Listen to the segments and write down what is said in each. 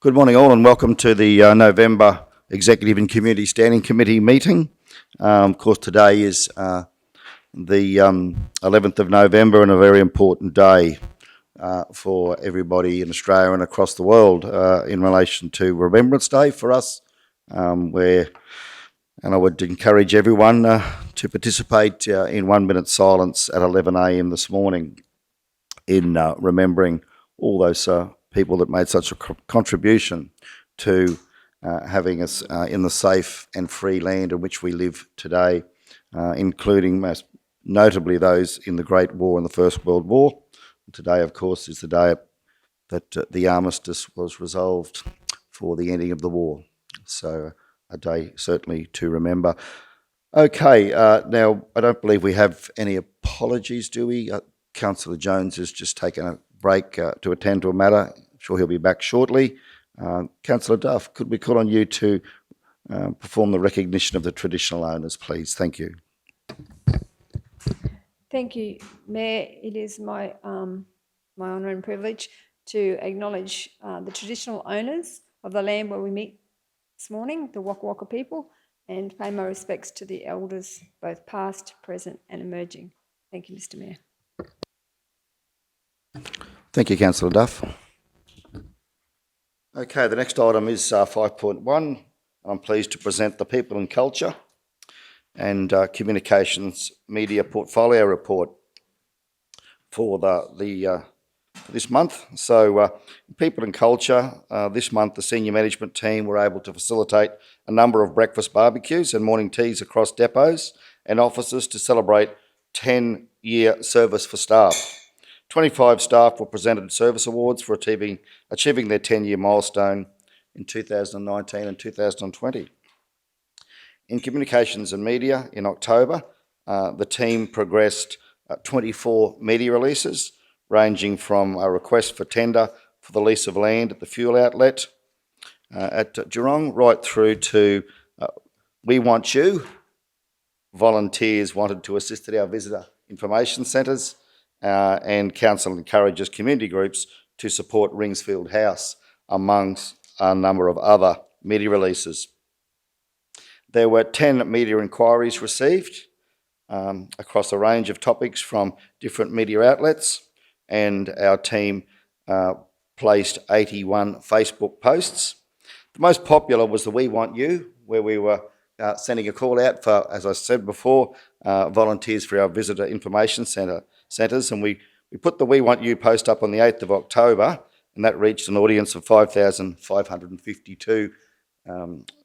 Good morning all and welcome to the November Executive and Community Standing Committee meeting. Of course today is the 11th of November and a very important day for everybody in Australia and across the world in relation to Remembrance Day for us, and I would encourage everyone to participate in 1 minute silence at 11 a.m. this morning in remembering all those people that made such a contribution to having us in the safe and free land in which we live today, including most notably those in the Great War and the First World War. Today, of course, is the day that the armistice was resolved for the ending of the war. So a day certainly to remember. Okay, now I don't believe we have any apologies, do we? Councillor Jones has just taken a break to attend to a matter. I'm sure he'll be back shortly. Councillor Duff, could we call on you to perform the recognition of the traditional owners, please? Thank you. Thank you, Mayor. It is my honour and privilege to acknowledge the traditional owners of the land where we meet this morning, the Waka Waka people, and pay my respects to the elders, both past, present and emerging. Thank you, Mr Mayor. Thank you, Councillor Duff. Okay, the next item is 5.1. I'm pleased to present the People and Culture and Communications Media Portfolio Report for this month. So, People and Culture, this month the senior management team were able to facilitate a number of breakfast barbecues and morning teas across depots and offices to celebrate 10-year service for staff. 25 staff were presented service awards for achieving their 10-year milestone in 2019 and 2020. In Communications and Media in October, the team progressed 24 media releases, ranging from a request for tender for the lease of land at the fuel outlet at Geelong, right through to We Want You. Volunteers wanted to assist at our visitor information centres, and council encourages community groups to support Ringsfield House, amongst a number of other media releases. There were 10 media inquiries received across a range of topics from different media outlets, and our team placed 81 Facebook posts. The most popular was the We Want You, where we were sending a call out for, as I said before, volunteers for our visitor information centres, and we put the We Want You post up on the 8th of October, and that reached an audience of 5,552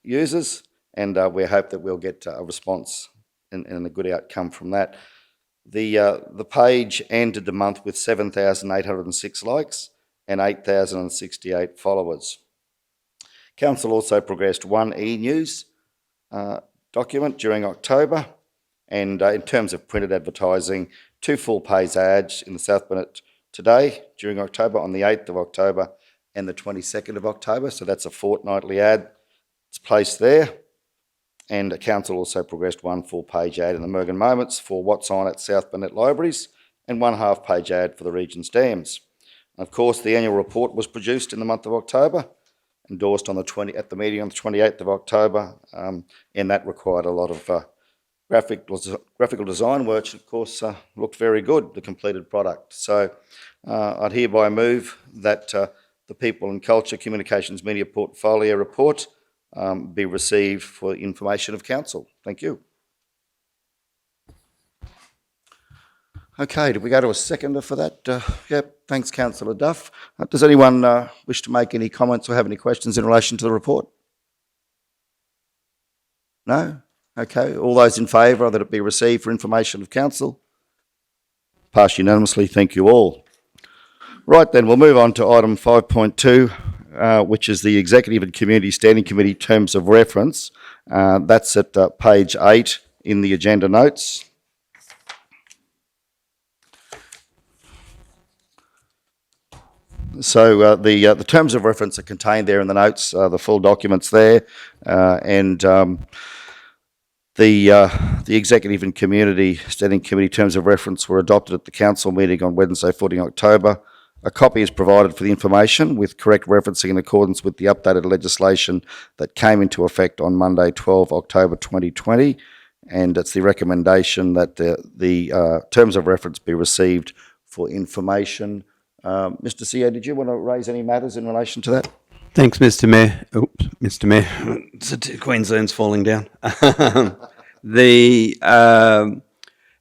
users, and we hope that we'll get a response and a good outcome from that. The page ended the month with 7,806 likes and 8,068 followers. Council also progressed one e-news document during October, and in terms of printed advertising, 2 full-page ads in the South Burnett Today during October, on the 8th of October and the 22nd of October, so that's a fortnightly ad. It's placed there. And the council also progressed 1 full-page ad in the Mergen Moments for What's On at South Burnett Libraries, and 1 half-page ad for the Region's Dams. And of course, the annual report was produced in the month of October, endorsed at the meeting on the 28th of October, and that required a lot of graphical design work, which of course looked very good, the completed product. So I'd hereby move that the People and Culture Communications Media Portfolio Report be received for information of council. Thank you. Okay, did we go to a seconder for that? Yep, thanks, Councillor Duff. Does anyone wish to make any comments or have any questions in relation to the report? No? Okay, all those in favour that it be received for information of council? Passed unanimously, thank you all. Right then, we'll move on to item 5.2, which is the Executive and Community Standing Committee Terms of Reference. That's at page 8 in the agenda notes. So the terms of reference are contained there in the notes, the full documents there, and the Executive and Community Standing Committee Terms of Reference were adopted at the council meeting on Wednesday, 14 October, A copy is provided for the information with correct referencing in accordance with the updated legislation that came into effect on Monday, 12 October 2020. And it's the recommendation that the terms of reference be received for information. Mr. CEO, did you want to raise any matters in relation to that? Thanks, Mr. Mayor. Oops, Mr. Mayor. Queensland's falling down.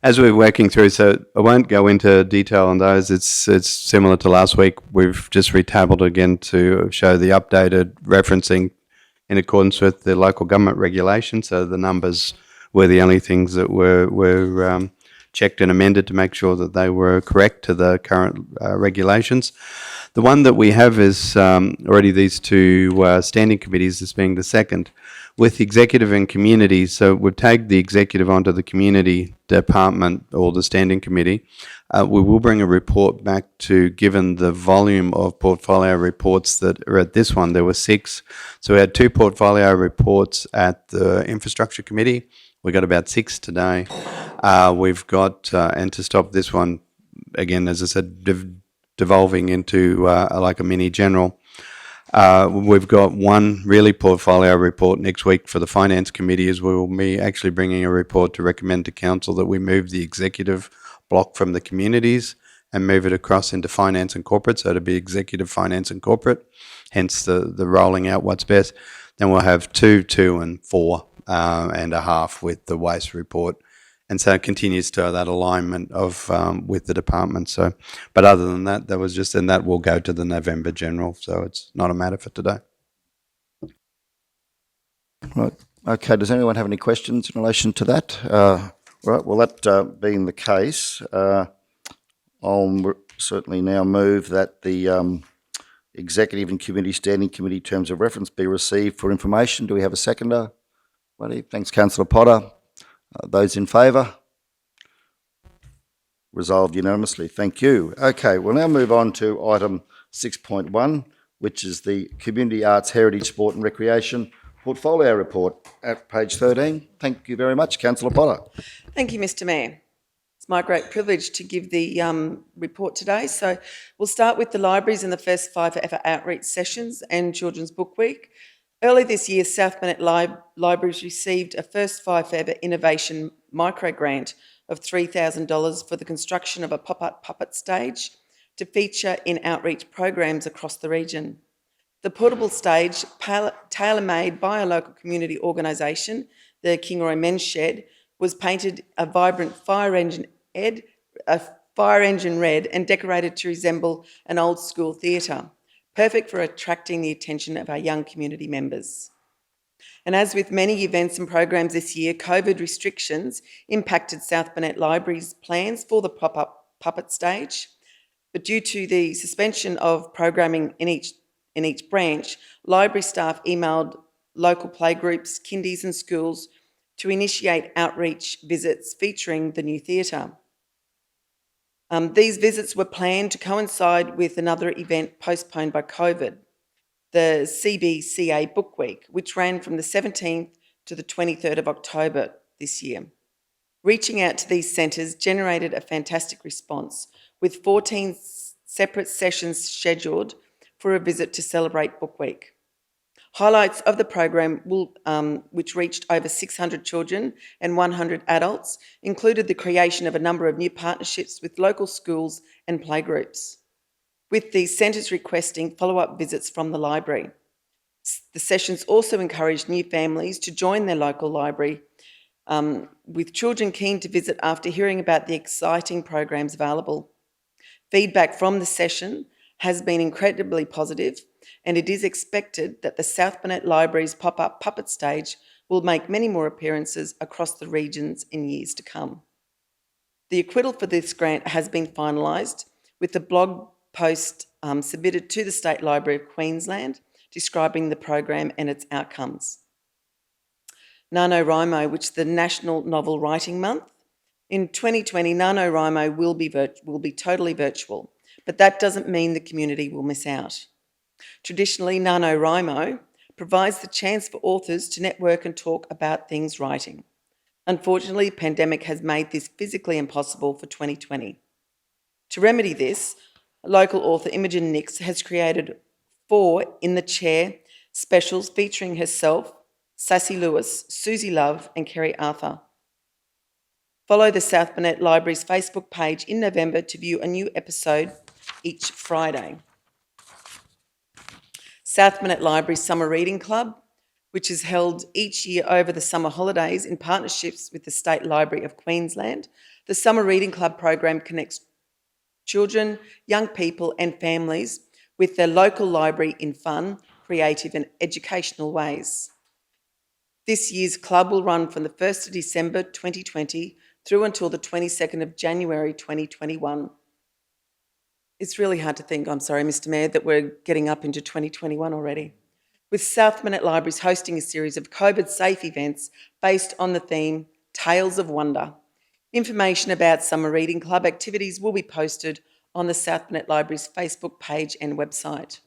As we're working through, so I won't go into detail on those. It's similar to last week. We've just retabled again to show the updated referencing in accordance with the local government regulation. So the numbers were the only things that were checked and amended to make sure that they were correct to the current regulations. The one that we have is already these two standing committees, this being the second, with executive and community. So we've tagged the executive onto the community department or the standing committee. We will bring a report back to, given the volume of portfolio reports that are at this one, there were 6. So we had 2 portfolio reports at the infrastructure committee. We got about 6 today. We've got, and to stop this one, again, as I said, devolving into like a mini general, we've got one really portfolio report next week for the finance committee, as we will be actually bringing a report to recommend to council that we move the executive block from the communities and move it across into finance and corporate. So it'll be executive, finance and corporate, hence the rolling out what's best. Then we'll have 2, 2 and 4 and a half with the waste report. And so it continues to that alignment of with the department. So, but other than that, that was just, and that will go to the November general. So it's not a matter for today. Right. Okay. Does anyone have any questions in relation to that? Right. Well, that being the case, I'll certainly now move that the executive and committee standing committee terms of reference be received for information. Do we have a seconder? Righty. Thanks, Councillor Potter. Those in favour? Resolved unanimously. Thank you. Okay, we'll now move on to item 6.1, which is the Community Arts, Heritage, Sport and Recreation Portfolio Report at page 13. Thank you very much, Councillor Potter. Thank you, Mr. Mayor. It's my great privilege to give the report today. So we'll start with the libraries and the first 5 ever outreach sessions and Children's Book Week. Early this year, South Burnett Libraries received a first 5 ever innovation micro grant of $3,000 for the construction of a pop-up puppet stage to feature in outreach programs across the region. The portable stage, tailor-made by a local community organisation, the Kingaroy Men's Shed, was painted a vibrant fire engine red and decorated to resemble an old school theatre, perfect for attracting the attention of our young community members. And as with many events and programs this year, COVID restrictions impacted South Burnett Library's plans for the pop-up puppet stage. But due to the suspension of programming in each branch, library staff emailed local playgroups, kindies and schools to initiate outreach visits featuring the new theatre. These visits were planned to coincide with another event postponed by COVID, the CBCA Book Week, which ran from the 17th to the 23rd of October this year. Reaching out to these centres generated a fantastic response, with 14 separate sessions scheduled for a visit to celebrate Book Week. Highlights of the program, which reached over 600 children and 100 adults, included the creation of a number of new partnerships with local schools and playgroups, with these centres requesting follow-up visits from the library. The sessions also encouraged new families to join their local library, with children keen to visit after hearing about the exciting programs available. Feedback from the session has been incredibly positive, and it is expected that the South Burnett Library's pop-up puppet stage will make many more appearances across the regions in years to come. The acquittal for this grant has been finalised, with the blog post submitted to the State Library of Queensland describing the program and its outcomes. NaNoWriMo, which is the National Novel Writing Month. In 2020, NaNoWriMo will be totally virtual, but that doesn't mean the community will miss out. Traditionally, NaNoWriMo provides the chance for authors to network and talk about things writing. Unfortunately, the pandemic has made this physically impossible for 2020. To remedy this, local author Imogen Nix has created 4 In the Chair specials featuring herself, Sassy Lewis, Susie Love and Kerry Arthur. Follow the South Burnett Library's Facebook page in November to view a new episode each Friday. South Burnett Library Summer Reading Club, which is held each year over the summer holidays in partnerships with the State Library of Queensland. The Summer Reading Club program connects children, young people and families with their local library in fun, creative and educational ways. This year's club will run from the 1st of December 2020 through until the 22nd of January 2021. It's really hard to think, I'm sorry, Mr Mayor, that we're getting up into 2021 already. With South Burnett Libraries hosting a series of COVID-safe events based on the theme Tales of Wonder. Information about Summer Reading Club activities will be posted on the South Burnett Library's Facebook page and website.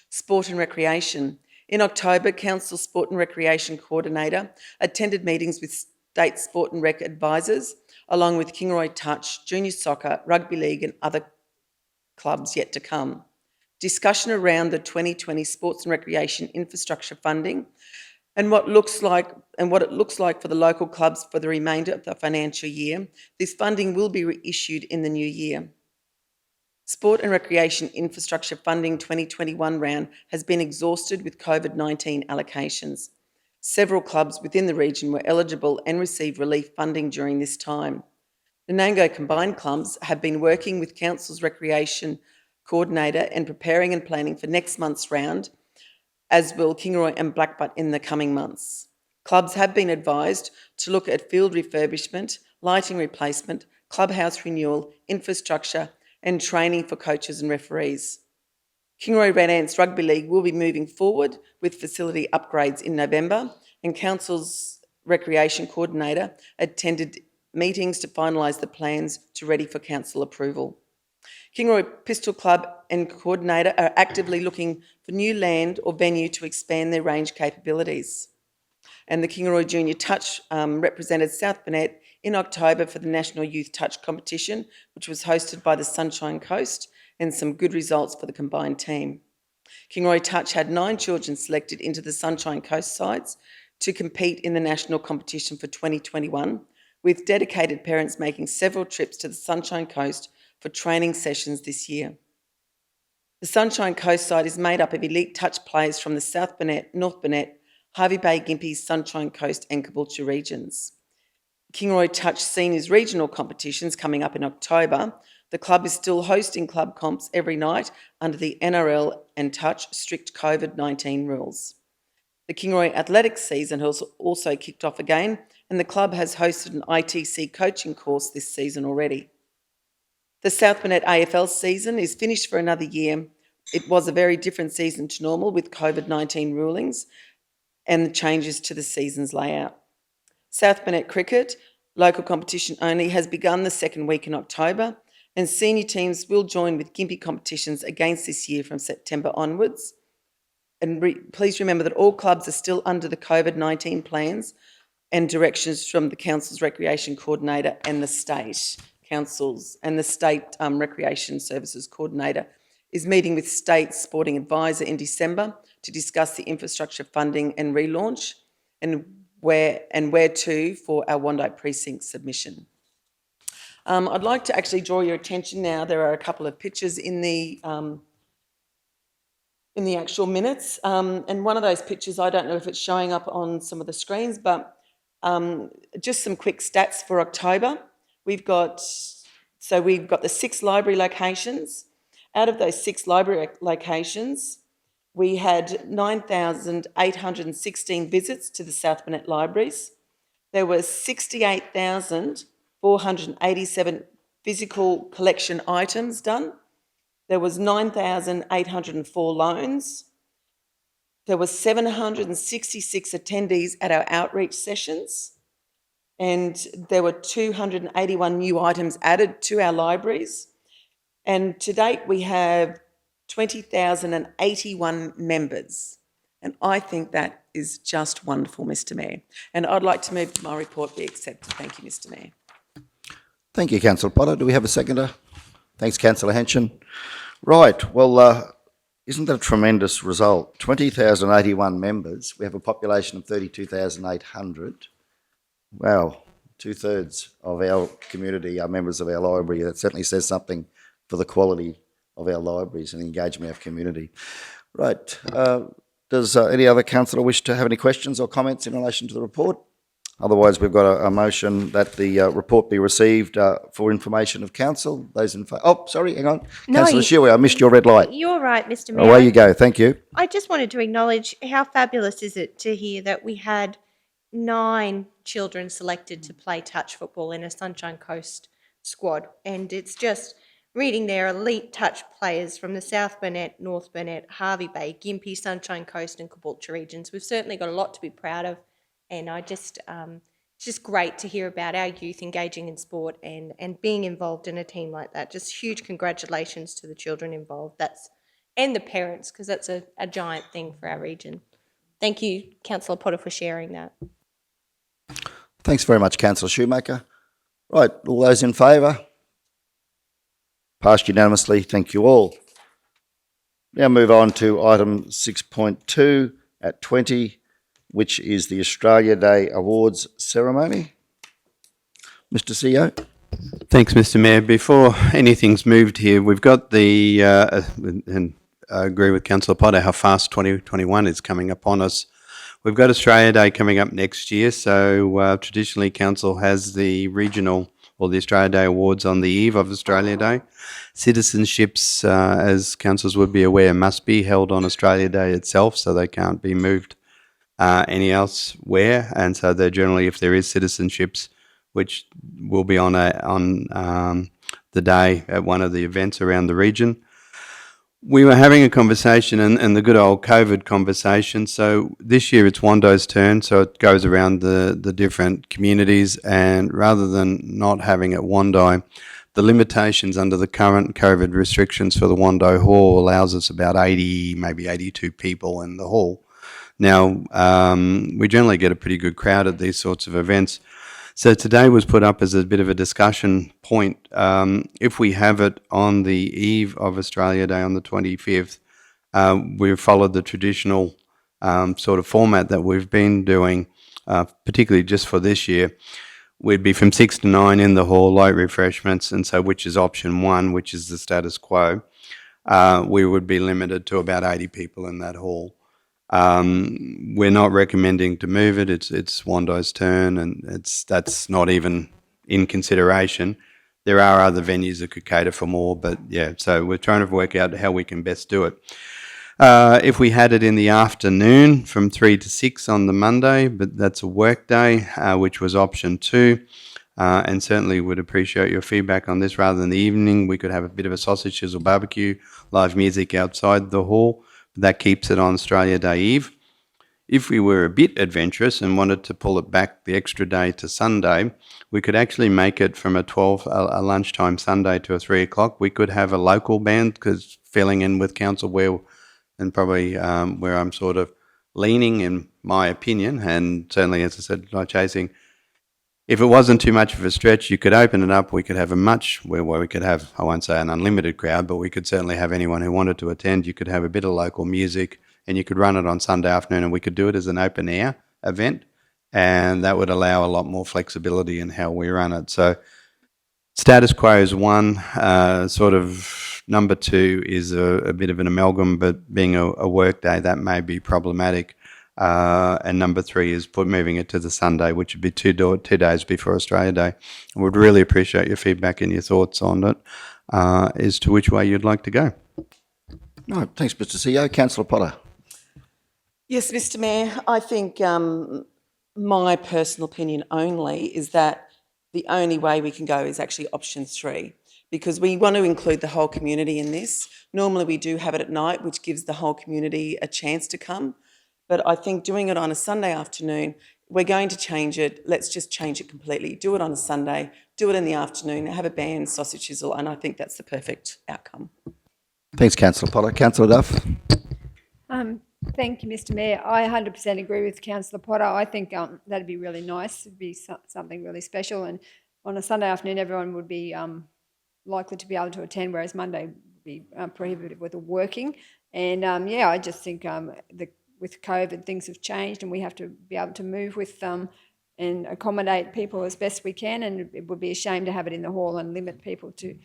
Sport and Recreation. In October, Council Sport and Recreation Coordinator attended meetings with State Sport and Rec advisors, along with Kingaroy Touch, Junior Soccer, Rugby League and other clubs yet to come. Discussion around the 2020 Sports and Recreation Infrastructure funding and what it looks like for the local clubs for the remainder of the financial year. This funding will be reissued in the new year. Sport and Recreation Infrastructure Funding 2021 round has been exhausted with COVID-19 allocations. Several clubs within the region were eligible and received relief funding during this time. The Nango Combined Clubs have been working with Council's Recreation Coordinator and preparing and planning for next month's round, as will Kingaroy and Blackbutt in the coming months. Clubs have been advised to look at field refurbishment, lighting replacement, clubhouse renewal, infrastructure and training for coaches and referees. Kingaroy Red Ants Rugby League will be moving forward with facility upgrades in November, and Council's Recreation Coordinator attended meetings to finalise the plans to ready for council approval. Kingaroy Pistol Club and Coordinator are actively looking for new land or venue to expand their range capabilities. And the Kingaroy Junior Touch represented South Burnett in October for the National Youth Touch competition, which was hosted by the Sunshine Coast, and some good results for the combined team. Kingaroy Touch had 9 children selected into the Sunshine Coast sides to compete in the national competition for 2021, with dedicated parents making several trips to the Sunshine Coast for training sessions this year. The Sunshine Coast side is made up of elite touch players from the South Burnett, North Burnett, Hervey Bay, Gympie, Sunshine Coast and Caboolture regions. Kingaroy Touch Seniors regional competitions coming up in October. The club is still hosting club comps every night under the NRL and Touch strict COVID-19 rules. The Kingaroy athletics season has also kicked off again, and the club has hosted an ITC coaching course this season already. The South Burnett AFL season is finished for another year. It was a very different season to normal with COVID-19 rulings and the changes to the season's layout. South Burnett Cricket, local competition only, has begun the second week in October, and senior teams will join with Gympie competitions against this year from September onwards. And please remember that all clubs are still under the COVID-19 plans and directions from the Council's Recreation Coordinator and the State Councils, and the State Recreation Services Coordinator is meeting with State Sporting Advisor in December to discuss the infrastructure funding and relaunch and where to for our Wandai precinct submission. I'd like to actually draw your attention now. There are a couple of pictures in the actual minutes, and one of those pictures, I don't know if it's showing up on some of the screens, but just some quick stats for October. We've got the 6 library locations. Out of those 6 library locations, we had 9,816 visits to the South Burnett libraries. There were 68,487 physical collection items done. There was 9,804 loans. There were 766 attendees at our outreach sessions, and there were 281 new items added to our libraries. And to date, we have 20,081 members. And I think that is just wonderful, Mr Mayor. And I'd like to move my report be accepted. Thank you, Mr Mayor. Thank you, Councillor Potter. Do we have a seconder? Thanks, Councillor Henson. Right, well, isn't that a tremendous result? 20,081 members. We have a population of 32,800. Wow, 2/3 of our community are members of our library. That certainly says something for the quality of our libraries and engagement of our community. Right, does any other councillor wish to have any questions or comments in relation to the report? Otherwise, we've got a motion that the report be received for information of council. Those in favour. Oh, sorry, hang on. No, Councillor Shuey, I missed your red light. You're right, Mr. Mayor. Away you go. Thank you. I just wanted to acknowledge how fabulous is it to hear that we had 9 children selected to play touch football in a Sunshine Coast squad. And it's just reading their elite touch players from the South Burnett, North Burnett, Hervey Bay, Gympie, Sunshine Coast and Caboolture regions. We've certainly got a lot to be proud of. And I just, it's just great to hear about our youth engaging in sport and being involved in a team like that. Just huge congratulations to the children involved. And the parents, because that's a giant thing for our region. Thank you, Councillor Potter, for sharing that. Thanks very much, Councillor Shoemaker. Right, all those in favour? Passed unanimously. Thank you all. Now move on to item 6.2 at 20, which is the Australia Day Awards ceremony. Mr. CEO. Thanks, Mr. Mayor. Before anything's moved here, we've got the, and I agree with Councillor Potter, how fast 2021 is coming upon us. We've got Australia Day coming up next year, so traditionally Council has the regional or the Australia Day Awards on the eve of Australia Day. Citizenships, as councillors would be aware, must be held on Australia Day itself, so they can't be moved any elsewhere, and so they're generally, if there is citizenships, which will be on the day at one of the events around the region. We were having a conversation, and the good old COVID conversation. So this year it's Wando's turn, so it goes around the different communities, and rather than not having it Wando, the limitations under the current COVID restrictions for the Wando Hall allows us about 80, maybe 82 people in the hall. Now, we generally get a pretty good crowd at these sorts of events. So today was put up as a bit of a discussion point. If we have it on the eve of Australia Day on the 25th, we've followed the traditional sort of format that we've been doing, particularly just for this year. We'd be from 6 to 9 in the hall, light refreshments, and so which is option 1, which is the status quo. We would be limited to about 80 people in that hall. We're not recommending to move it. It's Wando's turn, and that's not even in consideration. There are other venues that could cater for more, but yeah, so we're trying to work out how we can best do it. If we had it in the afternoon from 3 to 6 on the Monday, but that's a work day, which was option 2, and certainly would appreciate your feedback on this. Rather than the evening, we could have a bit of a sausage sizzle barbecue, live music outside the hall. That keeps it on Australia Day Eve. If we were a bit adventurous and wanted to pull it back the extra day to Sunday, we could actually make it from a lunchtime Sunday to a 3 o'clock. We could have a local band, because filling in with council and probably where I'm sort of leaning in my opinion, and certainly, as I said, not chasing. If it wasn't too much of a stretch, you could open it up. We could have where we could have, I won't say an unlimited crowd, but we could certainly have anyone who wanted to attend. You could have a bit of local music, and you could run it on Sunday afternoon, and we could do it as an open air event, and that would allow a lot more flexibility in how we run it. So status quo is 1, sort of number 2 is a bit of an amalgam, but being a work day, that may be problematic. And number 3 is moving it to the Sunday, which would be 2 days before Australia Day. I would really appreciate your feedback and your thoughts on it, as to which way you'd like to go. No, thanks, Mr. CEO. Councillor Potter. Yes, Mr. Mayor, I think my personal opinion only is that the only way we can go is actually option 3, because we want to include the whole community in this. Normally we do have it at night, which gives the whole community a chance to come. But I think doing it on a Sunday afternoon, we're going to change it. Let's just change it completely. Do it on a Sunday, do it in the afternoon, have a band, sausage sizzle, and I think that's the perfect outcome. Thanks, Councillor Potter. Councillor Duff. Thank you, Mr. Mayor. I 100% agree with Councillor Potter. I think that'd be really nice. It'd be something really special. And on a Sunday afternoon, everyone would be likely to be able to attend, whereas Monday would be prohibited with the working. And I just think with COVID, things have changed, and we have to be able to move with and accommodate people as best we can. And it would be a shame to have it in the hall and limit people to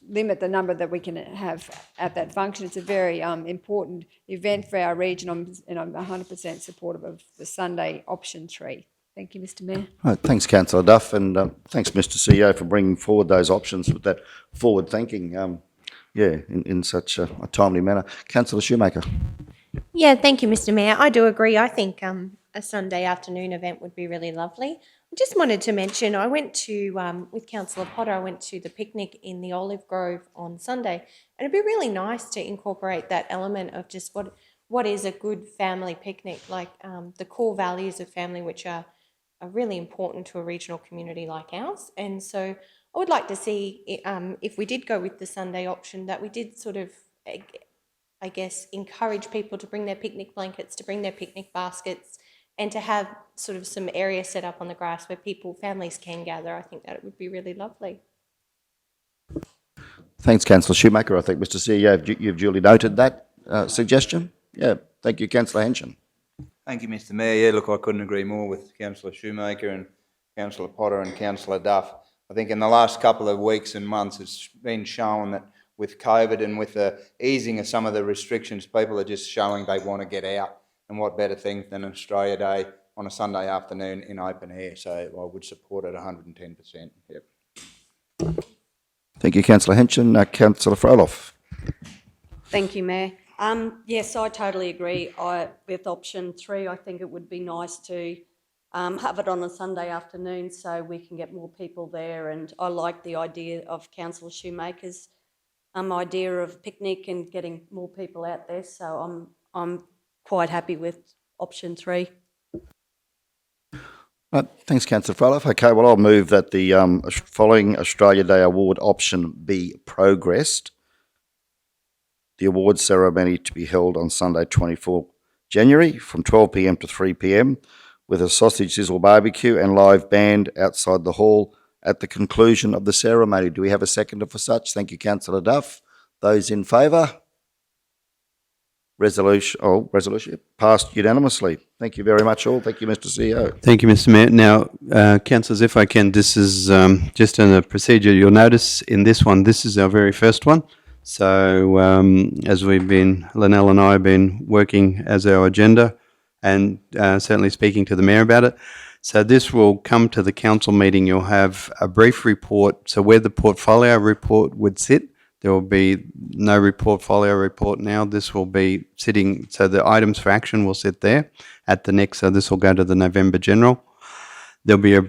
limit the number that we can have at that function. It's a very important event for our region, and I'm 100% supportive of the Sunday option 3. Thank you, Mr. Mayor. Right, thanks, Councillor Duff, and thanks, Mr. CEO, for bringing forward those options with that forward thinking, in such a timely manner. Councillor Shoemaker. Yeah, thank you, Mr. Mayor. I do agree. I think a Sunday afternoon event would be really lovely. I just wanted to mention, I went to, with Councillor Potter, I went to the picnic in the Olive Grove on Sunday, and it'd be really nice to incorporate that element of just what is a good family picnic, like the core values of family, which are really important to a regional community like ours. And so I would like to see, if we did go with the Sunday option, that we did sort of, I guess, encourage people to bring their picnic blankets, to bring their picnic baskets, and to have sort of some area set up on the grass where families can gather. I think that it would be really lovely. Thanks, Councillor Shoemaker. I think, Mr. CEO, you've duly noted that suggestion. Yeah, thank you, Councillor Henshin. Thank you, Mr. Mayor. Yeah, look, I couldn't agree more with Councillor Shoemaker and Councillor Potter and Councillor Duff. I think in the last couple of weeks and months, it's been shown that with COVID and with the easing of some of the restrictions, people are just showing they want to get out. And what better thing than Australia Day on a Sunday afternoon in open air? So I would support it 110%. Yep. Thank you, Councillor Henshin. Councillor Froloff. Thank you, Mayor. Yes, I totally agree. With option 3, I think it would be nice to have it on a Sunday afternoon so we can get more people there. And I like the idea of Councillor Shoemaker's idea of picnic and getting more people out there. So I'm quite happy with option 3. Thanks, Councillor Froloff. Okay, well, I'll move that the following Australia Day award option be progressed. The awards ceremony to be held on Sunday, 24 January from 12 p.m. to 3 p.m. with a sausage sizzle barbecue and live band outside the hall at the conclusion of the ceremony. Do we have a seconder for such? Thank you, Councillor Duff. Those in favour? Resolution passed unanimously. Thank you very much all. Thank you, Mr. CEO. Thank you, Mr. Mayor. Now, councillors, if I can, this is just in a procedure. You'll notice in this one, this is our very first one. So as Lynelle and I have been working as our agenda and certainly speaking to the Mayor about it. So this will come to the council meeting. You'll have a brief report. So where the portfolio report would sit, there will be no portfolio report now. This will be sitting, so the items for action will sit there at the next, so this will go to the November General. There'll be a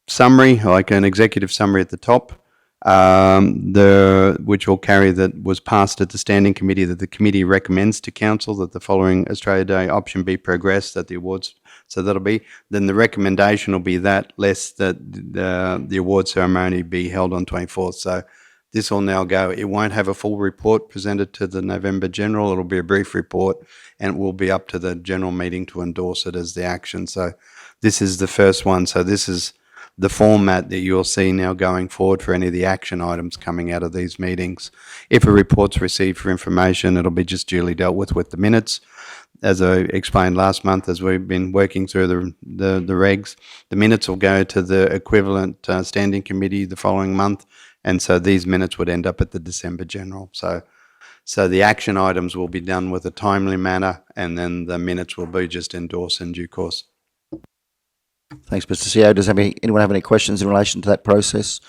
summary, like an executive summary at the top, which will carry that was passed at the standing committee, that the committee recommends to council that the following Australia Day option be progressed, that the awards, so that'll be, then the recommendation will be that, less that the award ceremony be held on 24th. So this will now go, it won't have a full report presented to the November General, it'll be a brief report, and it will be up to the general meeting to endorse it as the action. So this is the first one. So this is the format that you'll see now going forward for any of the action items coming out of these meetings. If a report's received for information, it'll be just duly dealt with the minutes. As I explained last month, as we've been working through the regs, the minutes will go to the equivalent standing committee the following month, and so these minutes would end up at the December General. So the action items will be done with a timely manner, and then the minutes will be just endorsed in due course. Thanks, Mr. CEO. Does anyone have any questions in relation to that process?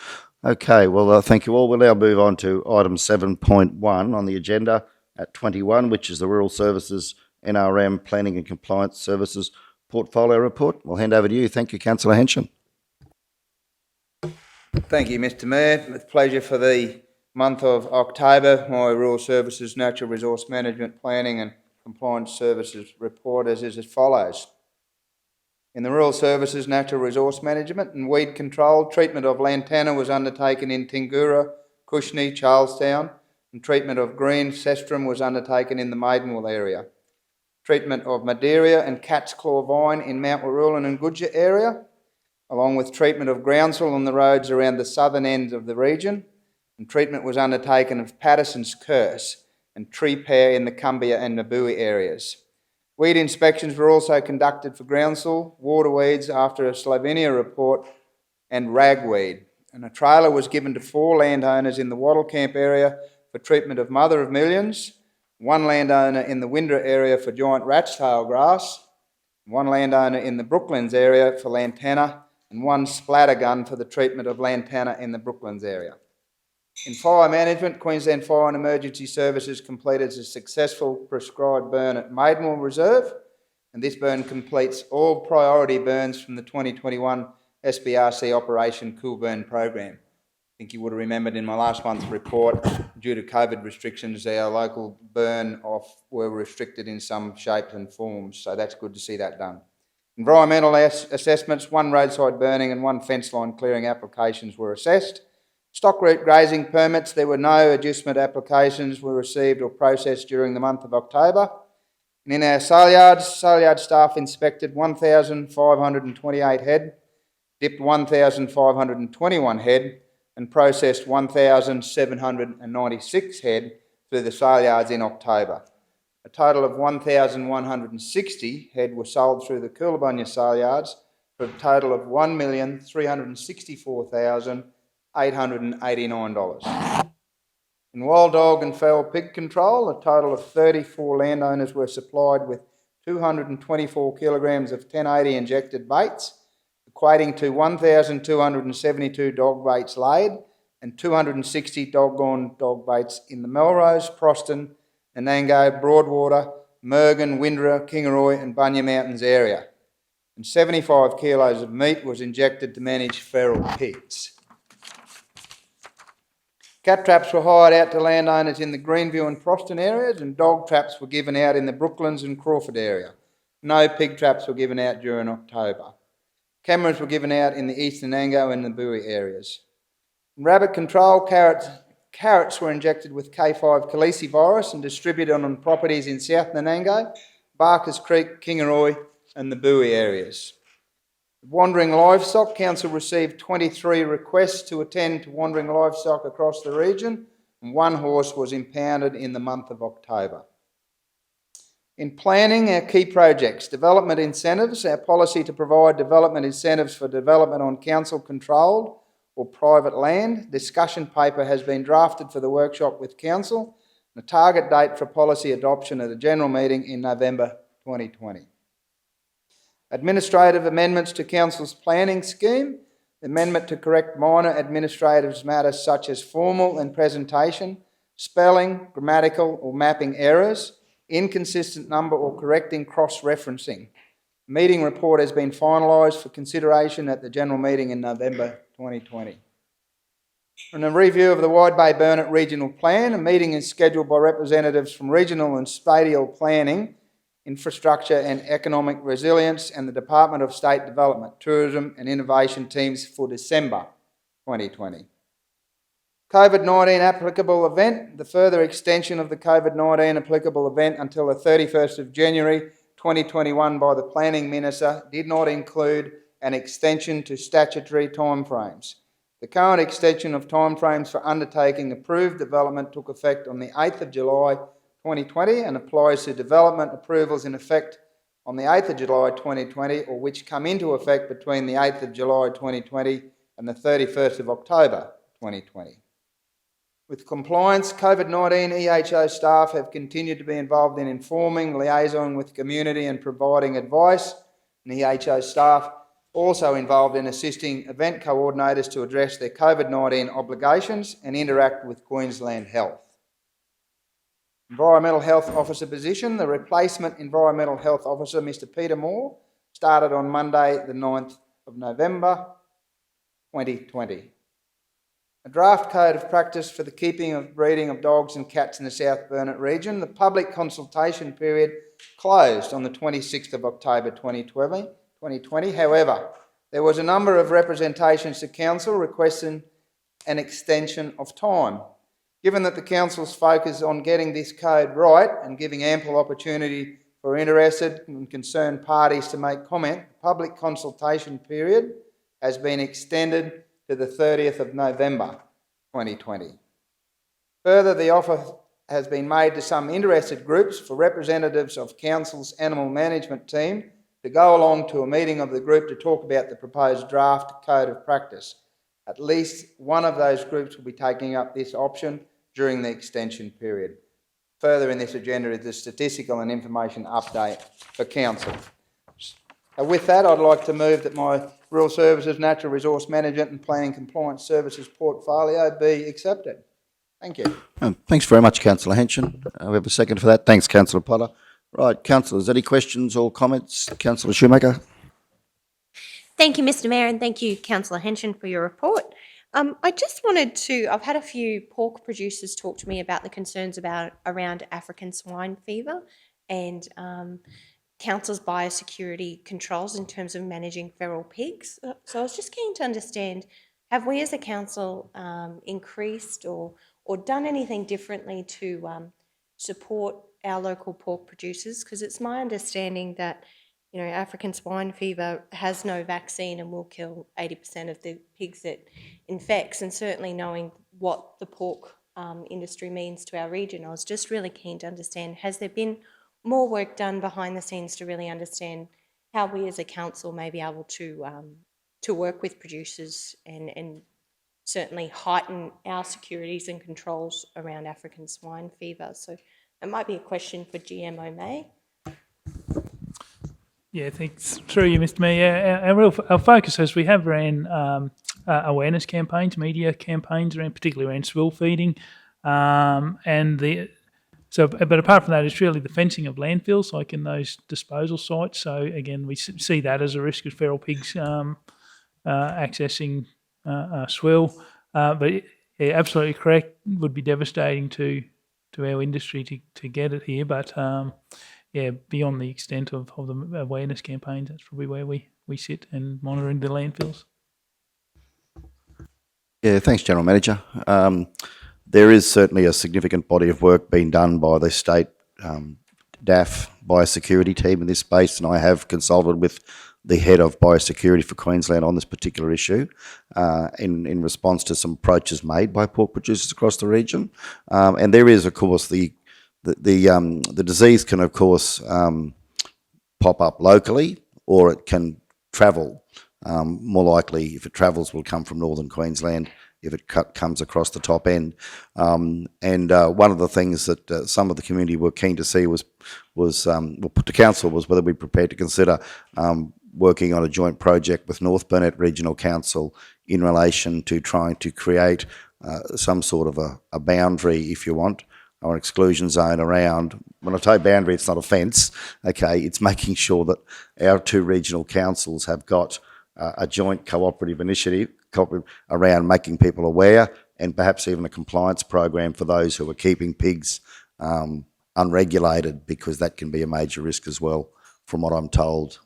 Okay, well, thank you all. We'll now move on to item 7.1 on the agenda at 21, which is the Rural Services NRM Planning and Compliance Services Portfolio Report. We'll hand over to you. Thank you, Councillor Henshin. Thank you, Mr. Mayor. With pleasure for the month of October, my Rural Services Natural Resource Management Planning and Compliance Services report is as follows. In the Rural Services Natural Resource Management and Weed Control, treatment of lantana was undertaken in Tingura, Kushney, Charlestown, and treatment of green cestrum was undertaken in the Maidenville area. Treatment of Madeira and cat's claw vine in Mount Warrulan and Gudger area, along with treatment of groundsel on the roads around the southern ends of the region, and treatment was undertaken of Patterson's curse and tree pear in the Cumbia and Nabooey areas. Weed inspections were also conducted for groundsel, water weeds after a Slovenia report, and ragweed. And a trailer was given to 4 landowners in the Wattle Camp area for treatment of mother of millions, 1 landowner in the Windra area for giant rat's tail grass, 1 landowner in the Brooklands area for lantana, and 1 splatter gun for the treatment of lantana in the Brooklands area. In fire management, Queensland Fire and Emergency Services completed a successful prescribed burn at Maidenwell Reserve, and this burn completes all priority burns from the 2021 SBRC Operation Cool Burn program. I think you would have remembered in my last month's report, due to COVID restrictions, our local burn off were restricted in some shapes and forms, so that's good to see that done. Environmental assessments, 1 roadside burning and 1 fence line clearing applications were assessed. Stock grazing permits, there were no adjustment applications were received or processed during the month of October. And in our sale yard staff inspected 1,528 head, dipped 1,521 head, and processed 1,796 head through the sale yards in October. A total of 1,160 head were sold through the Coolabunga sale yards for a total of $1,364,889. In wild dog and feral pig control, a total of 34 landowners were supplied with 224 kilograms of 1080 injected baits, equating to 1,272 dog baits laid and 260 dog-gone dog baits in the Melrose, Proston, Anango, Broadwater, Mergen, Windra, Kingaroy and Bunya Mountains area. And 75 kilos of meat was injected to manage feral pigs. Cat traps were hired out to landowners in the Greenview and Proston areas, and dog traps were given out in the Brooklands and Crawford area. No pig traps were given out during October. Cameras were given out in the Eastern Ango and the Bowie areas. In rabbit control, carrots were injected with K5 calicivirus and distributed on properties in South Nanango, Barkers Creek, Kingaroy and the Bowie areas. Wandering livestock, Council received 23 requests to attend to wandering livestock across the region, and 1 horse was impounded in the month of October. In planning, our key projects, development incentives, our policy to provide development incentives for development on council-controlled or private land. Discussion paper has been drafted for the workshop with Council, and a target date for policy adoption at a general meeting in November 2020. Administrative amendments to Council's planning scheme, the amendment to correct minor administrative matters such as formal and presentation, spelling, grammatical or mapping errors, inconsistent number or correcting cross-referencing. Meeting report has been finalised for consideration at the general meeting in November 2020. And a review of the Wide Bay Burnett Regional Plan, a meeting is scheduled by representatives from Regional and Spatial Planning, Infrastructure and Economic Resilience and the Department of State Development, Tourism and Innovation teams for December 2020. COVID-19 applicable event, the further extension of the COVID-19 applicable event until the 31st of January 2021 by the Planning Minister did not include an extension to statutory timeframes. The current extension of timeframes for undertaking approved development took effect on the 8th of July 2020 and applies to development approvals in effect on the 8th of July 2020 or which come into effect between the 8th of July 2020 and the 31st of October 2020. With compliance, COVID-19 EHO staff have continued to be involved in informing, liaising with community and providing advice, and EHO staff also involved in assisting event coordinators to address their COVID-19 obligations and interact with Queensland Health. Environmental Health Officer position, the replacement Environmental Health Officer, Mr Peter Moore, started on Monday the 9th of November 2020. A draft code of practice for the keeping of breeding of dogs and cats in the South Burnett region. The public consultation period closed on the 26th of October 2020. However, there was a number of representations to Council requesting an extension of time. Given that the Council's focus on getting this code right and giving ample opportunity for interested and concerned parties to make comment, the public consultation period has been extended to the 30th of November 2020. Further, the offer has been made to some interested groups for representatives of Council's animal management team to go along to a meeting of the group to talk about the proposed draft code of practice. At least one of those groups will be taking up this option during the extension period. Further in this agenda is the statistical and information update for Council. With that, I'd like to move that my Rural Services, Natural Resource Management and Planning Compliance Services portfolio be accepted. Thank you. Thanks very much, Councillor Henson. We have a second for that. Thanks, Councillor Potter. Right, councillors, any questions or comments? Councillor Shoemaker? Thank you, Mr. Mayor, and thank you, Councillor Henson, for your report. I just wanted to, I've had a few pork producers talk to me about the concerns around African swine fever and Council's biosecurity controls in terms of managing feral pigs. So I was just keen to understand, have we as a council increased or done anything differently to support our local pork producers? Because it's my understanding that, you know, African swine fever has no vaccine and will kill 80% of the pigs it infects. And certainly knowing what the pork industry means to our region, I was just really keen to understand, has there been more work done behind the scenes to really understand how we as a council may be able to work with producers and certainly heighten our securities and controls around African swine fever? So it might be a question for GM O'May. Yeah, thanks. Through you, Mr. Mayor. Our focus is we have ran awareness campaigns, media campaigns, particularly around swill feeding, but apart from that, it's really the fencing of landfills, like in those disposal sites. So again, we see that as a risk of feral pigs accessing swill. But yeah, absolutely correct. Would be devastating to our industry to get it here, but yeah, beyond the extent of the awareness campaigns, that's probably where we sit and monitoring the landfills. Yeah, thanks, General Manager. There is certainly a significant body of work being done by the state DAF biosecurity team in this space, and I have consulted with the head of biosecurity for Queensland on this particular issue in response to some approaches made by pork producers across the region. And there is, of course, the disease can, of course, pop up locally, or it can travel. More likely, if it travels, will come from northern Queensland if it comes across the top end. And one of the things that some of the community were keen to see was put to council was whether we'd prepared to consider working on a joint project with North Burnett Regional Council in relation to trying to create some sort of a boundary, if you want, or an exclusion zone around. When I say boundary, it's not a fence, okay? It's making sure that our two regional councils have got a joint cooperative initiative around making people aware, and perhaps even a compliance program for those who are keeping pigs unregulated, because that can be a major risk as well, from what I'm told,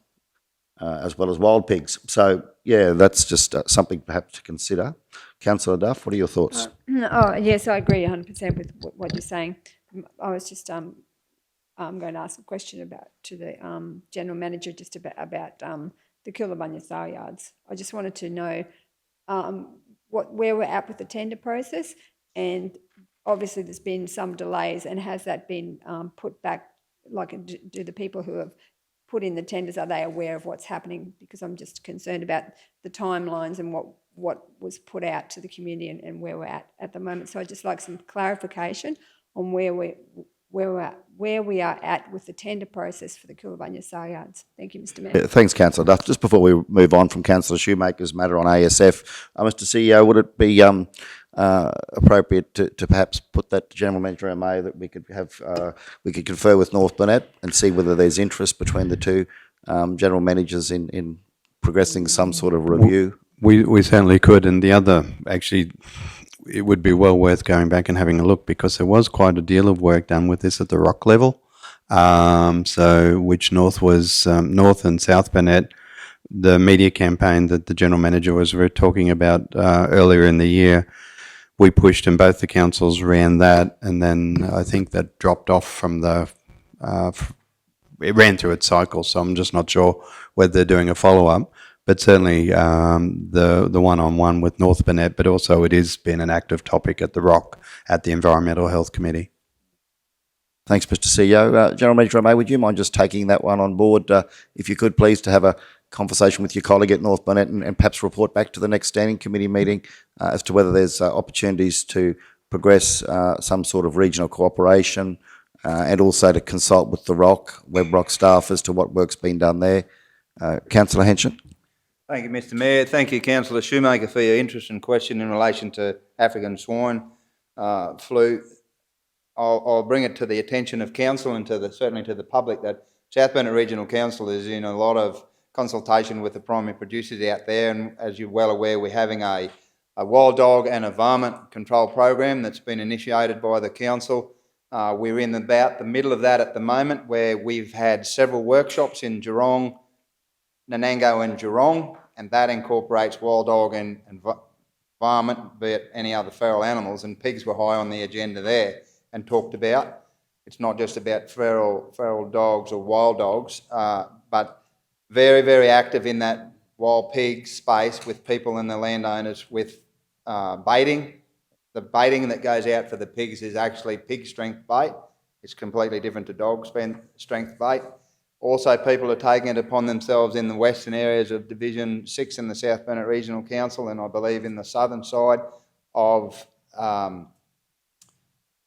as well as wild pigs. So, yeah, that's just something perhaps to consider. Councillor Duff, what are your thoughts? Yes, I agree 100% with what you're saying. I was just going to ask a question to the General Manager just about the Coolangatta sale yards. I just wanted to know where we're at with the tender process, and obviously there's been some delays, and has that been put back? Like, do the people who have put in the tenders, are they aware of what's happening? Because I'm just concerned about the timelines and what was put out to the community and where we're at the moment. So I'd just like some clarification on where we are at with the tender process for the Coolangatta sale yards. Thank you, Mr. Mayor. Yeah, thanks, Councillor Duff. Just before we move on from Councillor Shoemaker's matter on ASF, Mr. CEO, would it be appropriate to perhaps put that to General Manager O'May, that we could confer with North Burnett and see whether there's interest between the two general managers in progressing some sort of review? We certainly could, and the other, actually, it would be well worth going back and having a look, because there was quite a deal of work done with this at the rock level. So which North was, North and South Burnett, the media campaign that the General Manager was talking about earlier in the year, we pushed and both the councils ran that, and then I think that dropped off from it ran through its cycle, so I'm just not sure whether they're doing a follow-up. but certainly the one-on-one with North Burnett, but also it has been an active topic at the ROC at the Environmental Health Committee. Thanks, Mr. CEO. General Manager May, would you mind just taking that one on board, if you could, please, to have a conversation with your colleague at North Burnett and perhaps report back to the next standing committee meeting as to whether there's opportunities to progress some sort of regional cooperation and also to consult with the WebRock staff as to what work's been done there. Councillor Henson. Thank you, Mr. Mayor. Thank you, Councillor Shoemaker, for your interest and question in relation to African swine flu. I'll bring it to the attention of council and certainly to the public that South Burnett Regional Council is in a lot of consultation with the primary producers out there, and as you're well aware, we're having a wild dog and a varmint control program that's been initiated by the council. We're in about the middle of that at the moment, where we've had several workshops in Geelong, Nanango and Geelong, and that incorporates wild dog and varmint, be it any other feral animals, and pigs were high on the agenda there and talked about. It's not just about feral dogs or wild dogs, but very, very active in that wild pig space with people and the landowners with baiting. The baiting that goes out for the pigs is actually pig strength bait. It's completely different to dog strength bait. Also, people are taking it upon themselves in the western areas of Division 6 in the South Burnett Regional Council, and I believe in the southern side of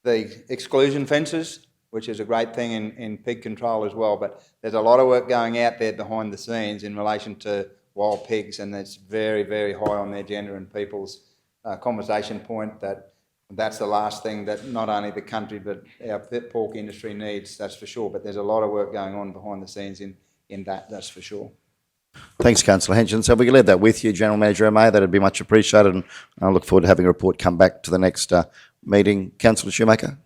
the exclusion fences, which is a great thing in pig control as well. But there's a lot of work going out there behind the scenes in relation to wild pigs, and it's very, very high on the agenda and people's conversation point that's the last thing that not only the country but our pork industry needs, that's for sure. But there's a lot of work going on behind the scenes in that's for sure. Thanks, Councillor Henson. So if we could leave that with you, General Manager May, that'd be much appreciated, and I look forward to having a report come back to the next meeting. Councillor Shoemaker.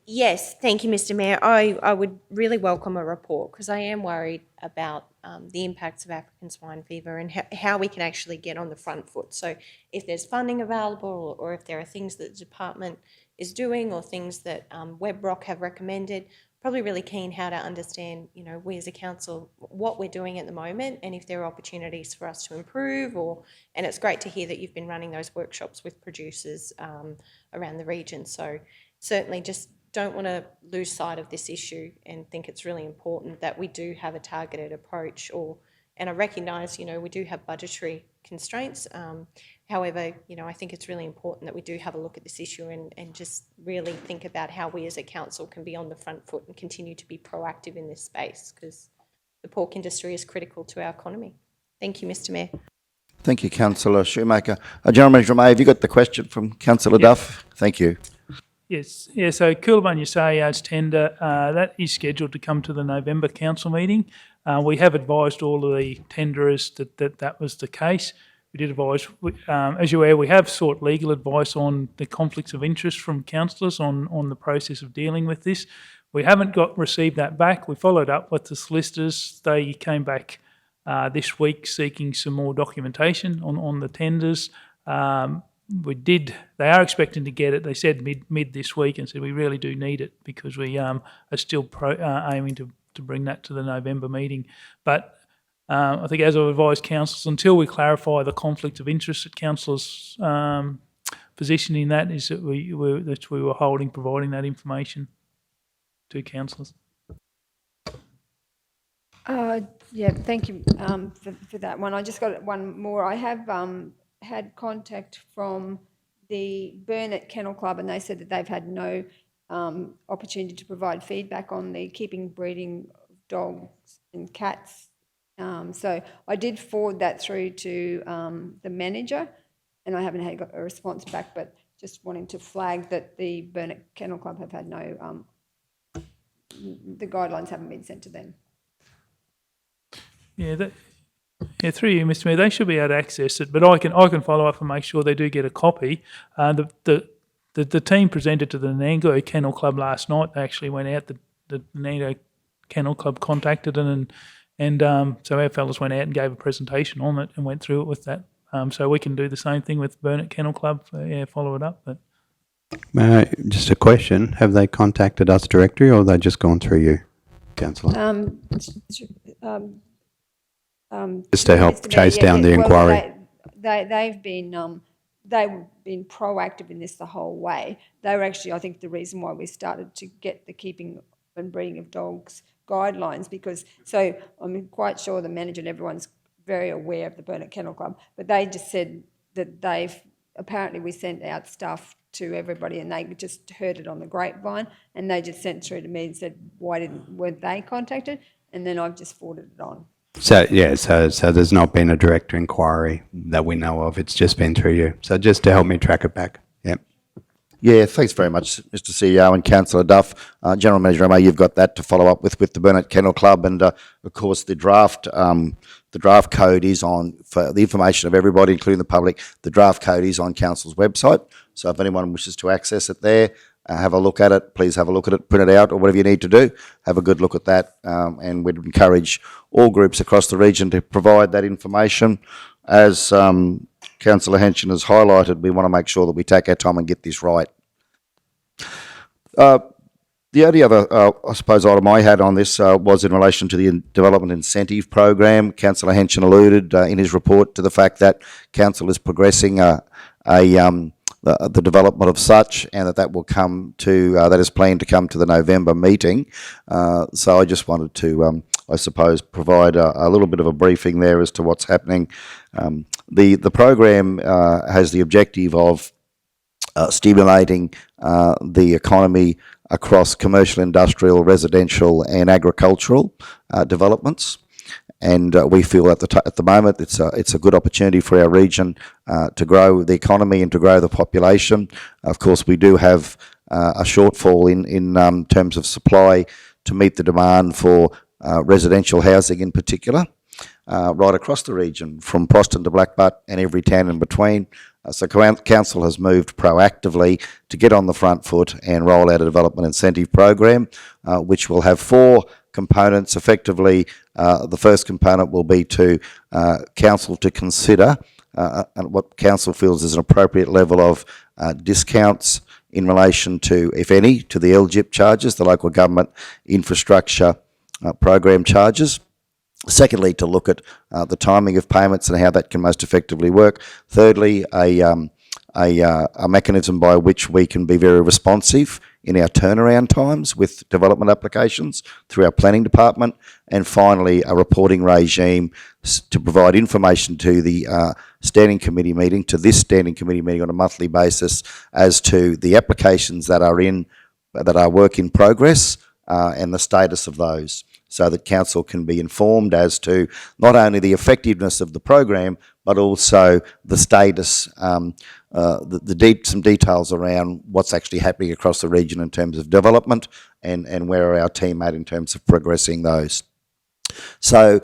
Yes, thank you, Mr. Mayor. I would really welcome a report because I am worried about the impacts of African swine fever and how we can actually get on the front foot. So if there's funding available or if there are things that the department is doing or things that WebRock have recommended, probably really keen how to understand, you know, we as a council, what we're doing at the moment and if there are opportunities for us to improve and it's great to hear that you've been running those workshops with producers around the region. So certainly just don't want to lose sight of this issue and think it's really important that we do have a targeted approach and I recognise, you know, we do have budgetary constraints. However, you know, I think it's really important that we do have a look at this issue and just really think about how we as a council can be on the front foot and continue to be proactive in this space because the pork industry is critical to our economy. Thank you, Mr. Mayor. Thank you, Councillor Shoemaker. General Manager May, have you got the question from Councillor Duff? Thank you. Yes, yeah, so Coolabun Yard's tender, that is scheduled to come to the November council meeting. We have advised all of the tenderers that was the case. We did advise, as you're aware, we have sought legal advice on the conflicts of interest from councillors on the process of dealing with this. We haven't received that back. We followed up with the solicitors. They came back this week seeking some more documentation on the tenders. They are expecting to get it. They said mid this week and said we really do need it because we are still aiming to bring that to the November meeting. But I think as I've advised councillors, until we clarify the conflict of interest at councillors' position in that is that we were providing that information to councillors. Yeah, thank you for that one. I just got one more. I have had contact from the Burnett Kennel Club and they said that they've had no opportunity to provide feedback on the keeping, breeding dogs and cats. So I did forward that through to the manager and I haven't got a response back, but just wanting to flag that the Burnett Kennel Club have had no, the guidelines haven't been sent to them. Yeah, through you, Mr. Mayor, they should be able to access it, but I can follow up and make sure they do get a copy. The team presented to the Nanango Kennel Club last night. They actually went out. The Nanango Kennel Club contacted them, and so our fellows went out and gave a presentation on it and went through it with that. So we can do the same thing with Burnett Kennel Club. Follow it up. But Just a question: have they contacted us directly, or have they just gone through you, Councillor? Just to help Mr. Mayor, chase yeah, down the well, inquiry. They've been proactive in this the whole way. They were actually, I think, the reason why we started to get the keeping and breeding of dogs guidelines, because, so I'm quite sure the manager and everyone's very aware of the Burnett Kennel Club, but they just said that apparently we sent out stuff to everybody and they just heard it on the grapevine and they just sent through to me and said, weren't they contacted? And then I've just forwarded it on. So yeah, so there's not been a direct inquiry that we know of. It's just been through you. So just to help me track it back. Yeah. Yeah, thanks very much, Mr. CEO and Councillor Duff. General Manager O'May, you've got that to follow up with the Burnett Kennel Club, and of course the draft code is on, for the information of everybody, including the public. The draft code is on Council's website, so if anyone wishes to access it there, have a look at it. Please have a look at it, print it out, or whatever you need to do. Have a good look at that, and we'd encourage all groups across the region to provide that information. As Councillor Henson has highlighted, we want to make sure that we take our time and get this right. The only other, I suppose, item I had on this was in relation to the Development Incentive Program. Councillor Henson alluded in his report to the fact that Council is progressing the development of such, and that will come to, that is planned to come to the November meeting. So I just wanted to, I suppose, provide a little bit of a briefing there as to what's happening. The program has the objective of stimulating the economy across commercial, industrial, residential and agricultural developments. And we feel at the moment it's a good opportunity for our region to grow the economy and to grow the population. Of course, we do have a shortfall in terms of supply to meet the demand for residential housing in particular, right across the region, from Proston to Blackbutt and every town in between. So Council has moved proactively to get on the front foot and roll out a development incentive program, which will have 4 components. Effectively, the first component will be to Council to consider what Council feels is an appropriate level of discounts in relation to, if any, to the LGIP charges, the local government infrastructure program charges. Secondly, to look at the timing of payments and how that can most effectively work. Thirdly, a mechanism by which we can be very responsive in our turnaround times with development applications through our planning department. And finally, a reporting regime to provide information to the standing committee meeting, to this standing committee meeting on a monthly basis, as to the applications that are work in progress and the status of those, so that Council can be informed as to not only the effectiveness of the program, but also the status, some details around what's actually happening across the region in terms of development, and where are our team at in terms of progressing those. So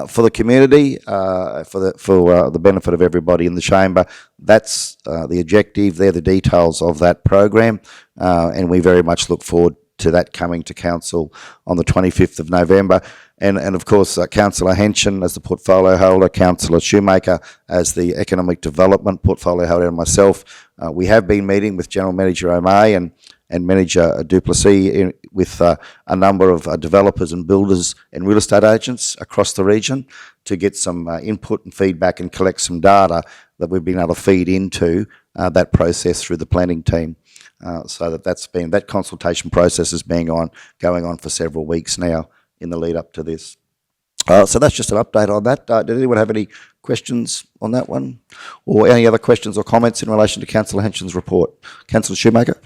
for the community, for the benefit of everybody in the chamber, that's the objective. They're the details of that program, and we very much look forward to that coming to Council on the 25th of November. And of course, Councillor Henson as the portfolio holder, Councillor Shoemaker as the economic development portfolio holder, and myself, we have been meeting with General Manager O'May and Manager Duplessis with a number of developers and builders and real estate agents across the region to get some input and feedback and collect some data that we've been able to feed into that process through the planning team. So that consultation process is going on for several weeks now in the lead up to this. So that's just an update on that. Did anyone have any questions on that one, or any other questions or comments in relation to Councillor Henson's report? Councillor Shoemaker.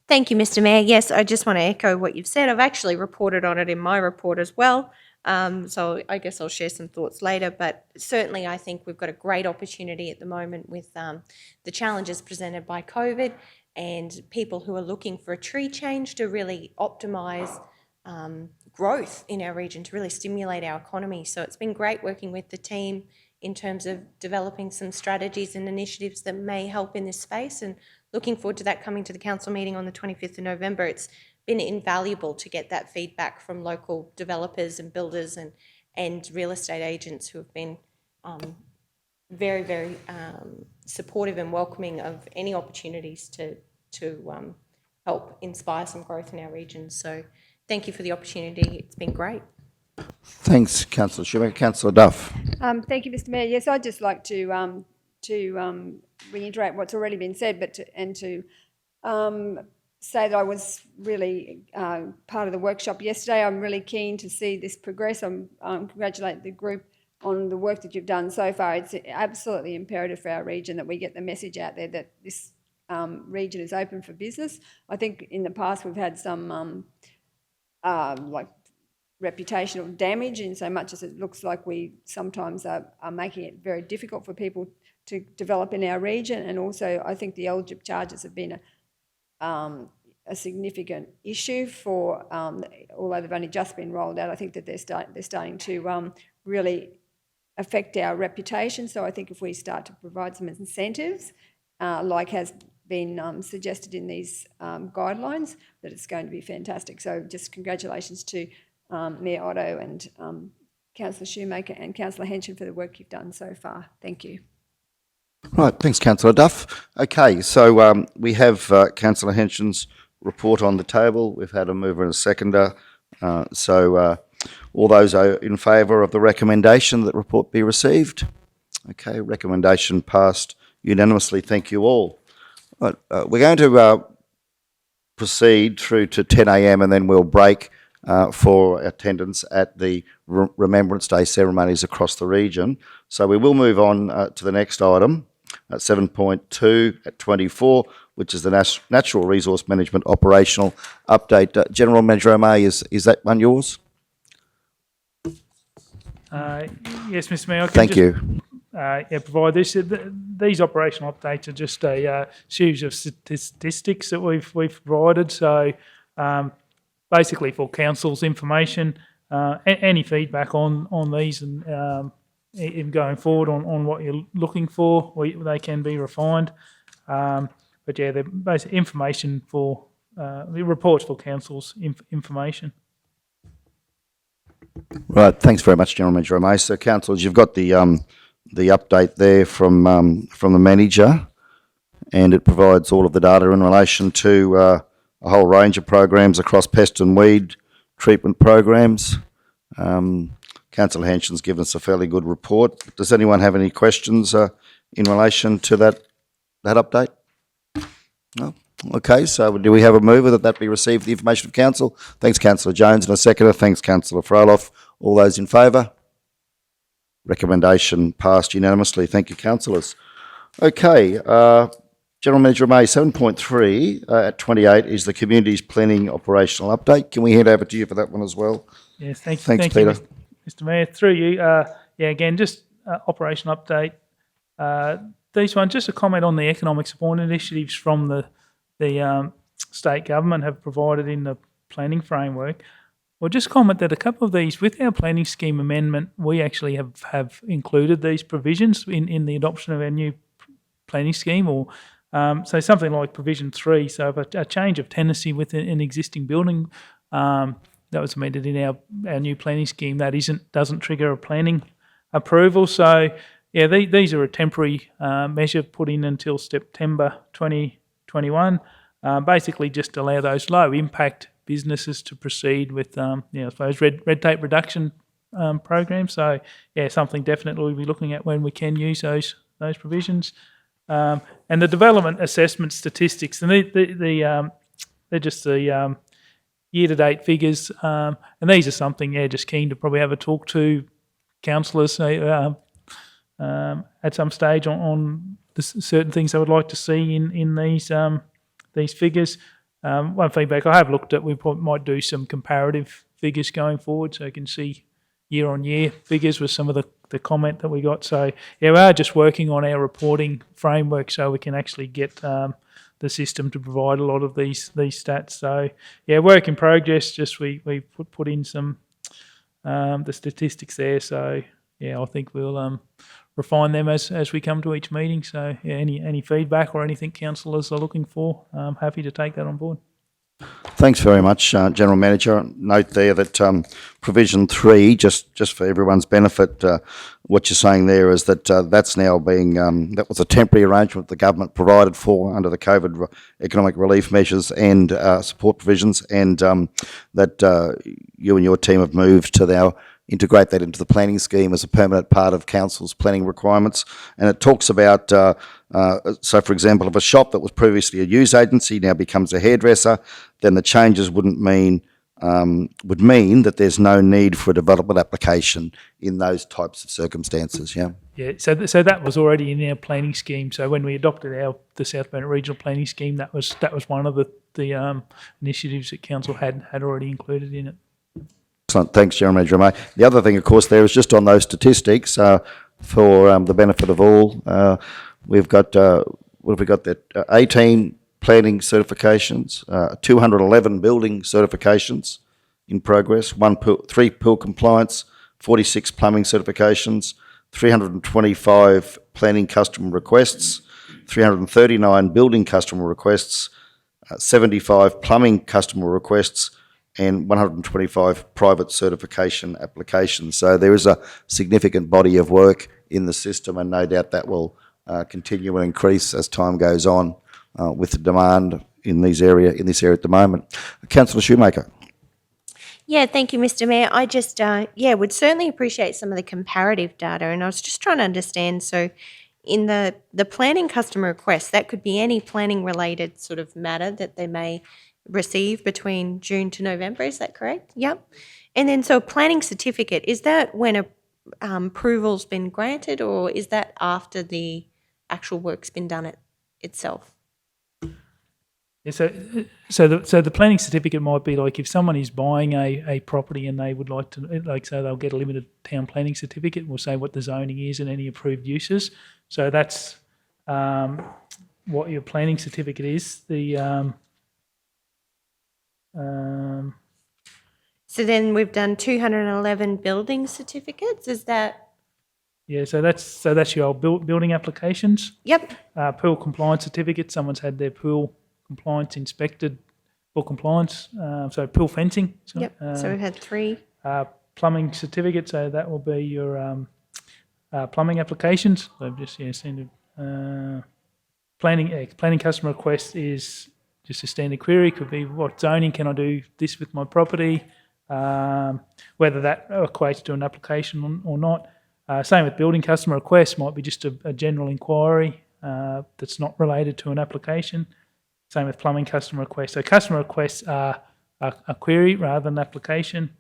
Thank you, Mr. Mayor. Yes, I just want to echo what you've said. I've actually reported on it in my report as well. So I guess I'll share some thoughts later, but certainly I think we've got a great opportunity at the moment with the challenges presented by COVID and people who are looking for a tree change to really optimise growth in our region, to really stimulate our economy. So it's been great working with the team in terms of developing some strategies and initiatives that may help in this space, and looking forward to that coming to the council meeting on the 25th of November. It's been invaluable to get that feedback from local developers and builders and real estate agents who have been very, very supportive and welcoming of any opportunities to help inspire some growth in our region. So thank you for the opportunity. It's been great. Thanks, Councillor Schumacher. Councillor Duff. Thank you, Mr. Mayor. Yes, I'd just like to reiterate what's already been said, but to say that I was really part of the workshop yesterday. I'm really keen to see this progress. I'm congratulate the group on the work that you've done so far. It's absolutely imperative for our region that we get the message out there that this region is open for business. I think in the past we've had some like reputational damage in so much as it looks like we sometimes are making it very difficult for people to develop in our region. And also I think the LGIP charges have been a significant issue for, although they've only just been rolled out, I think that they're starting to really affect our reputation. So I think if we start to provide some incentives, like has been suggested in these guidelines, that it's going to be fantastic. So just congratulations to Mayor Otto and Councillor Shoemaker and Councillor Henson for the work you've done so far. Thank you. Right, thanks, Councillor Duff. Okay, so we have Councillor Henson's report on the table. We've had a mover and a seconder. All those are in favour of the recommendation that report be received? Okay, recommendation passed unanimously. Thank you all. Right, we're going to proceed through to 10 a.m. and then we'll break for attendance at the Remembrance Day ceremonies across the region. So we will move on to the next item at 7.2 at 24, which is the Natural Resource Management Operational Update. General Manager O'May, is that one yours? Yes, Mr. Mayor. I can Thank just, you. provide this. These operational updates are just a series of statistics that we've provided. So basically for council's information, any feedback on these and in going forward on what you're looking for, they can be refined. But yeah, they're basic information for the reports for council's information. Right, thanks very much, General Manager O'May. So, councillors, you've got the update there from the manager, and it provides all of the data in relation to a whole range of programs across pest and weed treatment programs. Councillor Henson's given us a fairly good report. Does anyone have any questions in relation to that update? No? Okay, so do we have a mover that be received the information of council? Thanks, Councillor Jones, and a seconder. Thanks, Councillor Froloff. All those in favour? Recommendation passed unanimously. Thank you, councillors. Okay, General Manager May, 7.3 at 28 is the Communities Planning Operational Update. Can we head over to you for that one as well? Yes, thank Thanks, you, Peter. Mr. Mayor. Through you, again, just operation update. These ones, just a comment on the economic support initiatives from the state government have provided in the planning framework. Well, just comment that a couple of these, with our planning scheme amendment, we actually have included these provisions in the adoption of our new planning scheme, or so something like provision 3. So if a change of tenancy within an existing building that was amended in our new planning scheme, that doesn't trigger a planning approval. So yeah, these are a temporary measure put in until September 2021. Basically, just allow those low impact businesses to proceed with, I suppose, red tape reduction programs. So yeah, something definitely we'll be looking at when we can use those provisions. And the development assessment statistics, and they're just the year-to-date figures, and these are something, just keen to probably have a talk to councillors at some stage on the certain things I would like to see in these figures. One feedback I have looked at, we might do some comparative figures going forward, so you can see year-on-year figures with some of the comment that we got. So yeah, we are just working on our reporting framework so we can actually get the system to provide a lot of these stats. So yeah, work in progress. Just we put in some the statistics there. So yeah, I think we'll refine them as we come to each meeting. So yeah, any feedback or anything councillors are looking for, I'm happy to take that on board. Thanks very much, General Manager. Note there that provision 3, just for everyone's benefit, what you're saying there is that that's now being, that was a temporary arrangement the government provided for under the COVID economic relief measures and support provisions, and that you and your team have moved to now integrate that into the planning scheme as a permanent part of council's planning requirements. And it talks about, so for example, if a shop that was previously a use agency now becomes a hairdresser, then the changes would mean that there's no need for a development application in those types of circumstances, yeah? Yeah, so that was already in our planning scheme. So when we adopted the South Burnett Regional Planning Scheme, that was one of the initiatives that council had already included in it. Excellent. Thanks, Jeremy Dramay. The other thing, of course, there is just on those statistics for the benefit of all. We've got what have we got there? 18 planning certifications, 211 building certifications in progress, 3 pool compliance, 46 plumbing certifications, 325 planning customer requests, 339 building customer requests, 75 plumbing customer requests, and 125 private certification applications. So there is a significant body of work in the system, and no doubt that will continue and increase as time goes on with the demand in this area at the moment. Councillor Shoemaker. Yeah, thank you, Mr. Mayor. I just, would certainly appreciate some of the comparative data, and I was just trying to understand, so in the planning customer request, that could be any planning-related sort of matter that they may receive between June to November, is that correct? Yep. And then, so planning certificate, is that when approval's been granted, or is that after the actual work's been done itself? Yeah, so the planning certificate might be like if someone is buying a property and they would like to, so they'll get a limited town planning certificate. We'll say what the zoning is and any approved uses. So that's what your planning certificate is. So then we've done 211 building certificates, is that? Yeah, so that's your old building applications. Yep. Pool compliance certificate. Someone's had their pool compliance inspected for compliance. So pool fencing. Yep. So we've had 3. Plumbing certificate. So that will be your plumbing applications. So I've just seen planning customer request is just a standard query. Could be what zoning can I do this with my property, whether that equates to an application or not. Same with building customer request, might be just a general inquiry that's not related to an application. Same with plumbing customer request. So customer requests are a query rather than an application.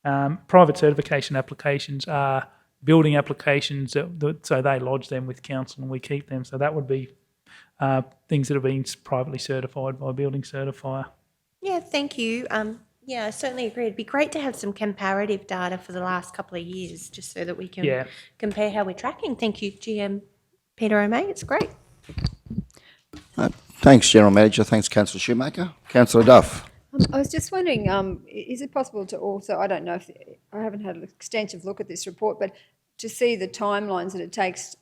Private certification applications are building applications, so they lodge them with council and we keep them. So that would be things that have been privately certified by a building certifier. Yeah, thank you. I certainly agree. It'd be great to have some comparative data for the last couple of years, just so that we can compare how we're tracking. Thank you, GM Peter O'May. It's great. Thanks, General Manager. Thanks, Councillor Shoemaker. Councillor Duff. I was just wondering, is it possible to also, I don't know if, I haven't had an extensive look at this report, but to see the timelines that it takes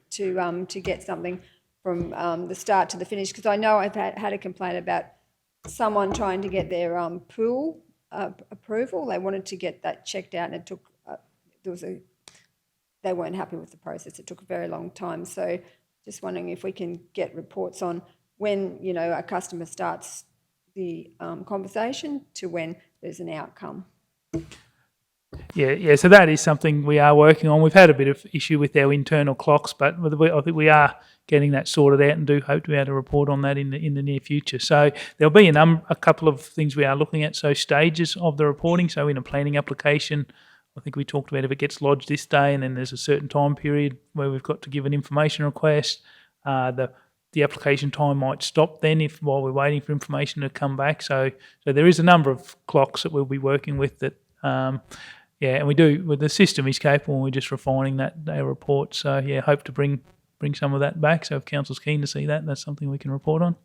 to get something from the start to the finish? Because I know I've had a complaint about someone trying to get their pool approval. They wanted to get that checked out, and it took, they weren't happy with the process. It took a very long time. So just wondering if we can get reports on when, a customer starts the conversation to when there's an outcome. Yeah. So that is something we are working on. We've had a bit of issue with our internal clocks, but I think we are getting that sorted out and do hope to be able to report on that in the near future. So there'll be a couple of things we are looking at. So stages of the reporting. So in a planning application, I think we talked about if it gets lodged this day, and then there's a certain time period where we've got to give an information request. The application time might stop then while we're waiting for information to come back. So there is a number of clocks that we'll be working with that. And we do. With the system is capable, and we're just refining that report. So hope to bring some of that back. So if council's keen to see that, that's something we can report on.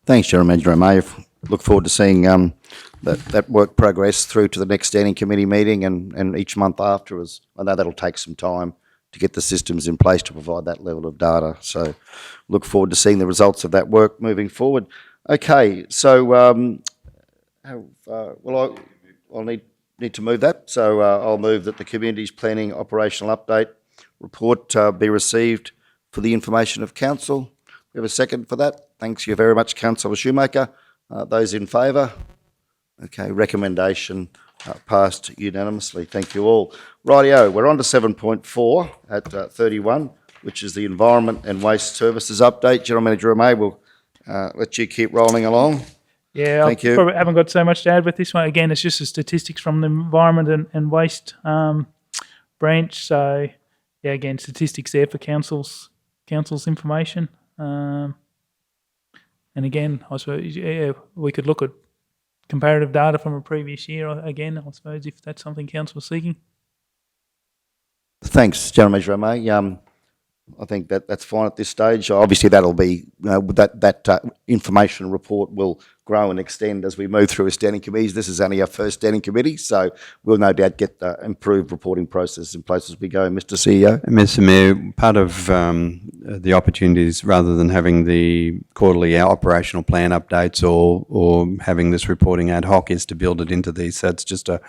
Thanks, General Manager O'May. Look forward to seeing that work progress through to the next standing committee meeting and each month afterwards. I know that'll take some time to get the systems in place to provide that level of data. So look forward to seeing the results of that work moving forward. Okay, so I'll need to move that. So I'll move that the Communities Planning Operational Update report be received for the information of council. We have a second for that. Thanks you very much, Councillor Shoemaker. Those in favour? Okay, recommendation Passed unanimously. Thank you all. Rightio, we're on to 7.4 at 31, which is the Environment and Waste Services Update. General Manager May will let you keep rolling along. Yeah, Thank I you. probably haven't got so much to add with this one. Again, it's just the statistics from the Environment and Waste branch. So, yeah, again, statistics there for council's information. And again, I suppose we could look at comparative data from a previous year again, I suppose, if that's something council was seeking. Thanks, General Manager May. I think that's fine at this stage. Obviously, that'll be that information report will grow and extend as we move through as standing committees. This is only our first standing committee, so we'll no doubt get improved reporting process in place as we go. Mr. CEO. Mr. Mayor, part of the opportunities, rather than having the quarterly operational plan updates or having this reporting ad hoc, is to build it into these. So it's just a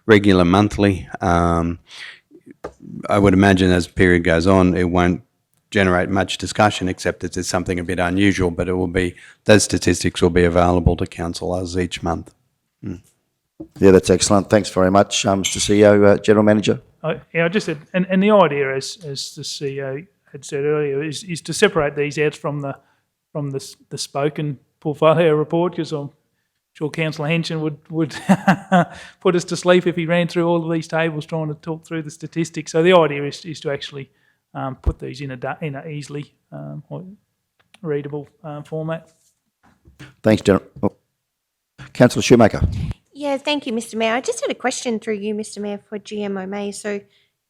regular monthly. I would imagine as the period goes on, it won't generate much discussion, except that it's something a bit unusual, but it will be, those statistics will be available to council as each month. Yeah, that's excellent. Thanks very much, Mr. CEO. General Manager. I just said, and the idea, as the CEO had said earlier, is to separate these out from the spoken portfolio report, because I'm sure Councillor Henson would put us to sleep if he ran through all of these tables trying to talk through the statistics. So the idea is to actually put these in a easily readable format. Thanks, General. Councillor Shoemaker. Yeah, thank you, Mr. Mayor. I just had a question through you, Mr. Mayor, for GMO May. So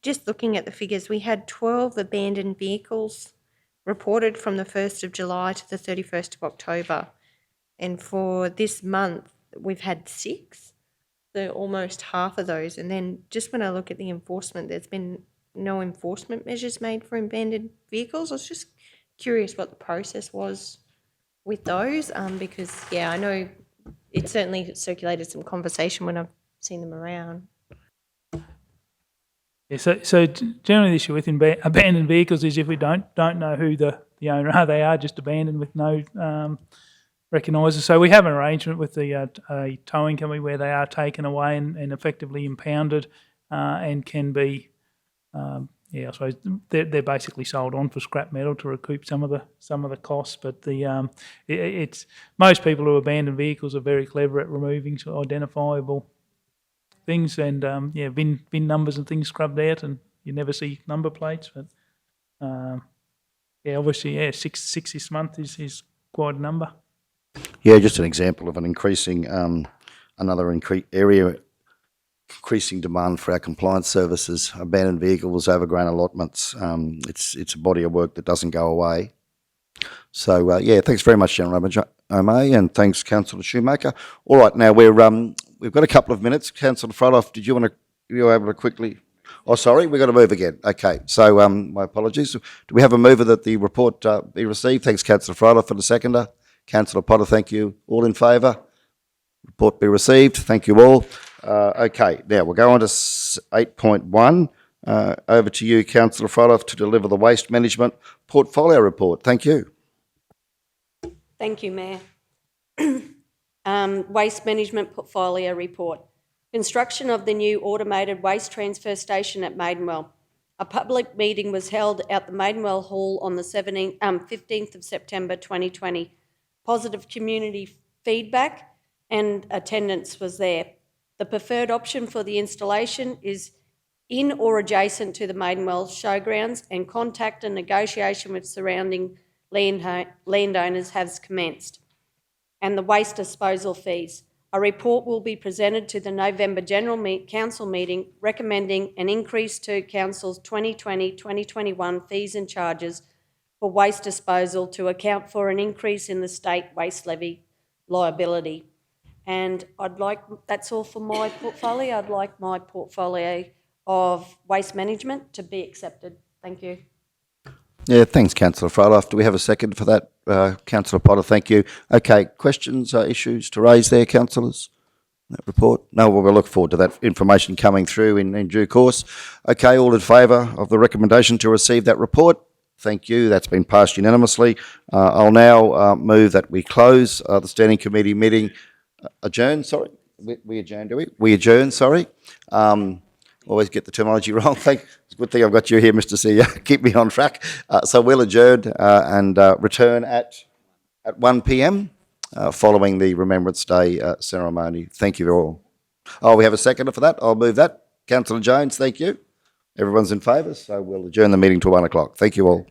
just looking at the figures, we had 12 abandoned vehicles reported from the 1st of July to the 31st of October. And for this month, we've had 6. So almost half of those. And then just when I look at the enforcement, there's been no enforcement measures made for abandoned vehicles. I was just curious what the process was with those, because, yeah, I know it certainly circulated some conversation when I've seen them around. Yeah, so generally the issue with abandoned vehicles is if we don't know who the owner are, they are just abandoned with no recogniser. So we have an arrangement with the a towing company where they are taken away and effectively impounded and can be, I suppose they're basically sold on for scrap metal to recoup some of the costs. But it's most people who abandon vehicles are very clever at removing identifiable things, and VIN numbers and things scrubbed out, and you never see number plates. But obviously, 6 this month is quite a number. Yeah, just an example of an increasing increasing demand for our compliance services. Abandoned vehicles, overgrown allotments. It's a body of work that doesn't go away. So thanks very much, General Manager O'May, and thanks, Councillor Shoemaker. All right, now we've got a couple of minutes. Councillor Froloff, you were able to quickly? Oh, sorry, we've got to move again. Okay, so my apologies. Do we have a mover that the report be received? Thanks, Councillor Froloff, for the seconder. Councillor Potter, thank you. All in favour? Report be received. Thank you all. Okay, now we'll go on to 8.1. Over to you, Councillor Froloff, to deliver the Waste Management Portfolio Report. Thank you. Thank you, Mayor. Waste Management Portfolio Report. Construction of the new automated waste transfer station at Maidenwell. A public meeting was held at the Maidenwell Hall on the 15th of September 2020. Positive community feedback and attendance was there. The preferred option for the installation is in or adjacent to the Maidenwell Showgrounds, and contact and negotiation with surrounding landowners has commenced. And the waste disposal fees. A report will be presented to the November General Council meeting recommending an increase to Council's 2020-2021 fees and charges for waste disposal to account for an increase in the state waste levy liability. And that's all for my portfolio. I'd like my portfolio of waste management to be accepted. Thank you. Yeah, thanks, Councillor Froloff. Do we have a second for that? Councillor Potter, thank you. Okay, questions, issues to raise there, councillors? That report? No, well, we'll look forward to that information coming through in due course. Okay, all in favour of the recommendation to receive that report? Thank you. That's been passed unanimously. I'll now move that we close the Standing Committee meeting. Adjourn, sorry. We adjourn, do we? We adjourn, sorry. Always get the terminology wrong. It's a good thing I've got you here, Mr. CEO. Keep me on track. So we'll adjourn and return at 1 p.m. Following the Remembrance Day ceremony. Thank you all. Oh, we have a seconder for that. I'll move that. Councillor Jones, thank you. Everyone's in favour, so we'll adjourn the meeting to 1 o'clock. Thank you all.